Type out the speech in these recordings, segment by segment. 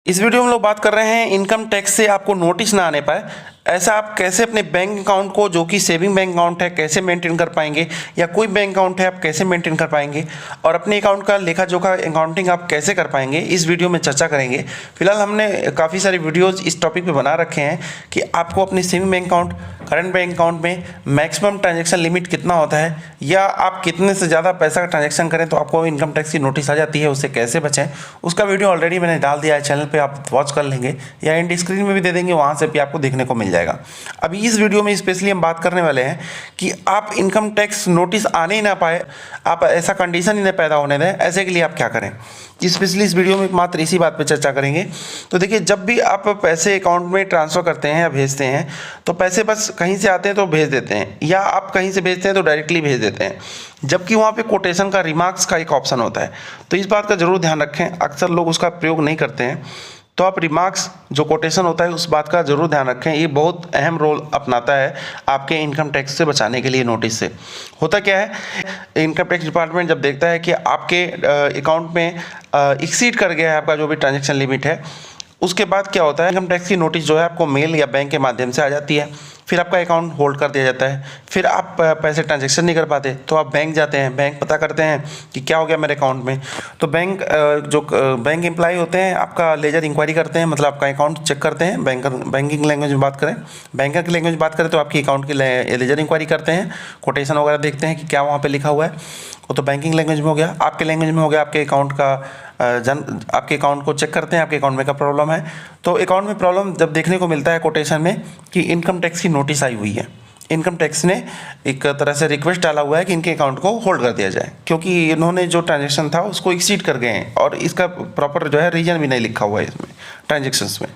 इस वीडियो में हम लोग बात कर रहे हैं इनकम टैक्स से आपको नोटिस ना आने पाए, ऐसा आप कैसे अपने बैंक अकाउंट को, जो कि सेविंग बैंक अकाउंट है, कैसे मेंटेन कर पाएंगे, या कोई बैंक अकाउंट है आप कैसे मेंटेन कर पाएंगे, और अपने अकाउंट का लेखा जोखा अकाउंटिंग आप कैसे कर पाएंगे, इस वीडियो में चर्चा करेंगे। फिलहाल हमने काफ़ी सारे वीडियोज़ इस टॉपिक पे बना रखे हैं कि आपको अपने saving bank account, current bank account में मैक्सिमम ट्रांजेक्शन लिमिट कितना होता है, या आप कितने से ज़्यादा पैसा का ट्रांजेक्शन करें तो आपको इनकम टैक्स की नोटिस आ जाती है, उससे कैसे बचें। उसका वीडियो ऑलरेडी मैंने डाल दिया है चैनल पे, आप वॉच कर लेंगे या एंड स्क्रीन में भी दे देंगे, वहाँ से भी आपको देखने को मिल जाएगा। अभी इस वीडियो में स्पेशली हम बात करने वाले हैं कि आप इनकम टैक्स नोटिस आने ही ना पाए, आप ऐसा कंडीशन ही नहीं पैदा होने दें, ऐसे के लिए आप क्या करें। स्पेशली इस वीडियो में मात्र इसी बात पे चर्चा करेंगे। तो देखिए, जब भी आप पैसे अकाउंट में ट्रांसफ़र करते हैं या भेजते हैं तो पैसे बस कहीं से आते हैं तो भेज देते हैं, या आप कहीं से भेजते हैं तो डायरेक्टली भेज देते हैं, जबकि वहाँ पे कोटेशन का, रिमार्क्स का एक ऑप्शन होता है। तो इस बात का ज़रूर ध्यान रखें, अक्सर लोग उसका प्रयोग नहीं करते हैं। तो आप रिमार्क्स, जो कोटेशन होता है, उस बात का ज़रूर ध्यान रखें। ये बहुत अहम रोल अपनाता है आपके इनकम टैक्स से बचाने के लिए। नोटिस से होता क्या है, इनकम टैक्स डिपार्टमेंट जब देखता है कि आपके अकाउंट में एक्सीड कर गया है आपका जो भी ट्रांजैक्शन लिमिट है, उसके बाद क्या होता है, इनकम टैक्स की नोटिस जो है आपको मेल या बैंक के माध्यम से आ जाती है। फिर आपका अकाउंट होल्ड कर दिया जाता है, फिर आप पैसे ट्रांजैक्शन नहीं कर पाते, तो आप बैंक जाते हैं, बैंक पता करते हैं कि क्या हो गया मेरे अकाउंट में। तो बैंक जो बैंक एम्प्लॉय होते हैं आपका लेजर इंक्वायरी करते हैं, मतलब आपका अकाउंट चेक करते हैं। बैंकिंग लैंग्वेज में बात करें, बैंकर की लैंग्वेज में बात करें तो आपकी अकाउंट की लेजर इंक्वायरी करते हैं, कोटेशन वगैरह देखते हैं कि क्या वहाँ पर लिखा हुआ है। वो तो बैंकिंग लैंग्वेज में हो गया। आपके लैंग्वेज में हो गया, आपके अकाउंट का आपके अकाउंट को चेक करते हैं, आपके अकाउंट में क्या प्रॉब्लम है। तो अकाउंट में प्रॉब्लम जब देखने को मिलता है कोटेशन में कि इनकम टैक्स की नोटिस आई हुई है, इनकम टैक्स ने एक तरह से रिक्वेस्ट डाला हुआ है कि इनके अकाउंट को होल्ड कर दिया जाए, क्योंकि इन्होंने जो ट्रांजेक्शन था उसको एक्सीड कर गए हैं, और इसका प्रॉपर जो है रीजन भी नहीं लिखा हुआ है इसमें ट्रांजेक्शन्स में।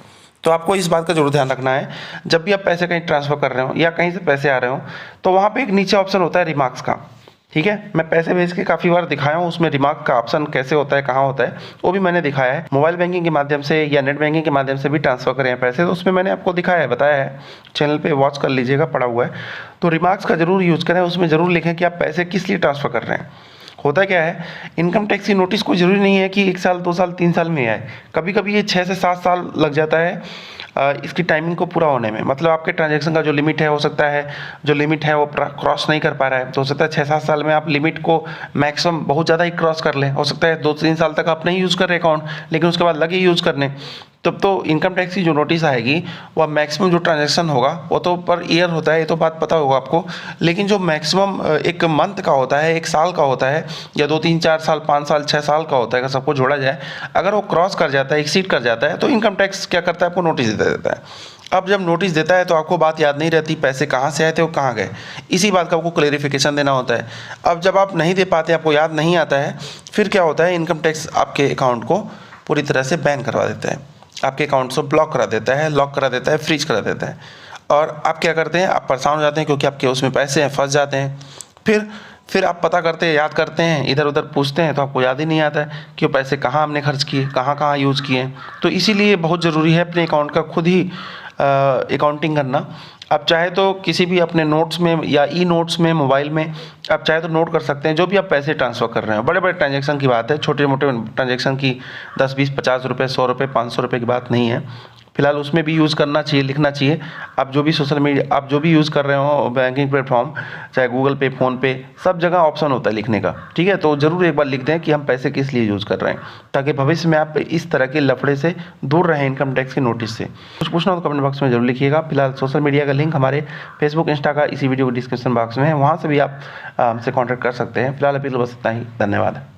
तो आपको इस बात का जरूर ध्यान रखना है, जब भी आप पैसे कहीं ट्रांसफ़र कर रहे हो या कहीं से पैसे आ रहे हो, तो वहाँ पे एक नीचे ऑप्शन होता है रिमार्क्स का। ठीक है, मैं पैसे भेज के काफ़ी बार दिखाया हूँ, उसमें रिमार्क का ऑप्शन कैसे होता है, कहाँ होता है, वो भी मैंने दिखाया है। मोबाइल बैंकिंग के माध्यम से या नेट बैंकिंग के माध्यम से भी ट्रांसफ़र करें हैं पैसे, तो उसमें मैंने आपको दिखाया है, बताया है, चैनल पे वॉच कर लीजिएगा, पड़ा हुआ है। तो रिमार्क्स का जरूर यूज़ करें, उसमें ज़रूर लिखें कि आप पैसे किस लिए ट्रांसफ़र कर रहे हैं। होता क्या है, इनकम टैक्स की नोटिस कोई ज़रूरी नहीं है कि 1 साल, 2 साल, 3 साल में आए, कभी कभी ये 6 से 7 साल लग जाता है इसकी टाइमिंग को पूरा होने में। मतलब आपके ट्रांजैक्शन का जो लिमिट है, हो सकता है जो लिमिट है वो क्रॉस नहीं कर पा रहा है, तो हो सकता है 6-7 साल में आप लिमिट को मैक्सिमम बहुत ज़्यादा ही क्रॉस कर लें। हो सकता है 2-3 साल तक आप नहीं यूज़ कर रहे अकाउंट, लेकिन उसके बाद लगे यूज़ करने, तब तो इनकम टैक्स की जो नोटिस आएगी वह मैक्सिमम जो ट्रांजैक्शन होगा वो तो पर ईयर होता है, ये तो बात पता होगा आपको, लेकिन जो मैक्सिमम एक मंथ का होता है, 1 साल का होता है, या 2-3-4 साल, 5 साल, 6 साल का होता है, अगर सबको जोड़ा जाए, अगर वो क्रॉस कर जाता है, एक्सीड कर जाता है, तो इनकम टैक्स क्या करता है, आपको नोटिस दे देता है। अब जब नोटिस देता है तो आपको बात याद नहीं रहती पैसे कहाँ से आए थे, वो कहाँ गए, इसी बात का आपको क्लेरिफिकेशन देना होता है। अब जब आप नहीं दे पाते, आपको याद नहीं आता है, फिर क्या होता है, इनकम टैक्स आपके अकाउंट को पूरी तरह से बैन करवा देता है, आपके अकाउंट से ब्लॉक करा देता है, लॉक करा देता है, फ्रीज करा देता है। और आप क्या करते हैं, आप परेशान हो जाते हैं, क्योंकि आपके उसमें पैसे हैं, फंस जाते हैं। फिर आप पता करते हैं, याद करते हैं, इधर उधर पूछते हैं, तो आपको याद ही नहीं आता है कि वो पैसे कहाँ हमने खर्च किए, कहाँ कहाँ यूज़ किए। तो इसीलिए बहुत ज़रूरी है अपने अकाउंट का खुद ही अकाउंटिंग करना। आप चाहे तो किसी भी अपने नोट्स में या ई नोट्स में, मोबाइल में, आप चाहे तो नोट कर सकते हैं जो भी आप पैसे ट्रांसफ़र कर रहे हो। बड़े बड़े ट्रांजैक्शन की बात है, छोटे मोटे ट्रांजैक्शन की 10, 20, 50 रुपये, 100 रुपये, 500 रुपये की बात नहीं है। फिलहाल उसमें भी यूज़ करना चाहिए, लिखना चाहिए। आप जो भी सोशल मीडिया, आप जो भी यूज़ कर रहे हो बैंकिंग प्लेटफॉर्म, चाहे गूगल पे, फ़ोन पे, सब जगह ऑप्शन होता है लिखने का। ठीक है, तो ज़रूर एक बार लिख दें कि हम पैसे किस लिए यूज़ कर रहे हैं, ताकि भविष्य में आप इस तरह के लफड़े से दूर रहें, इनकम टैक्स की नोटिस से। कुछ पूछना हो तो कमेंट बॉक्स में जरूर लिखिएगा। फिलहाल सोशल मीडिया का लिंक हमारे फेसबुक, इंस्टा का इसी वीडियो के डिस्क्रिप्शन बॉक्स में है, वहाँ से भी आप हमसे कॉन्टैक्ट कर सकते हैं। फिलहाल अभी तो बस इतना ही, धन्यवाद।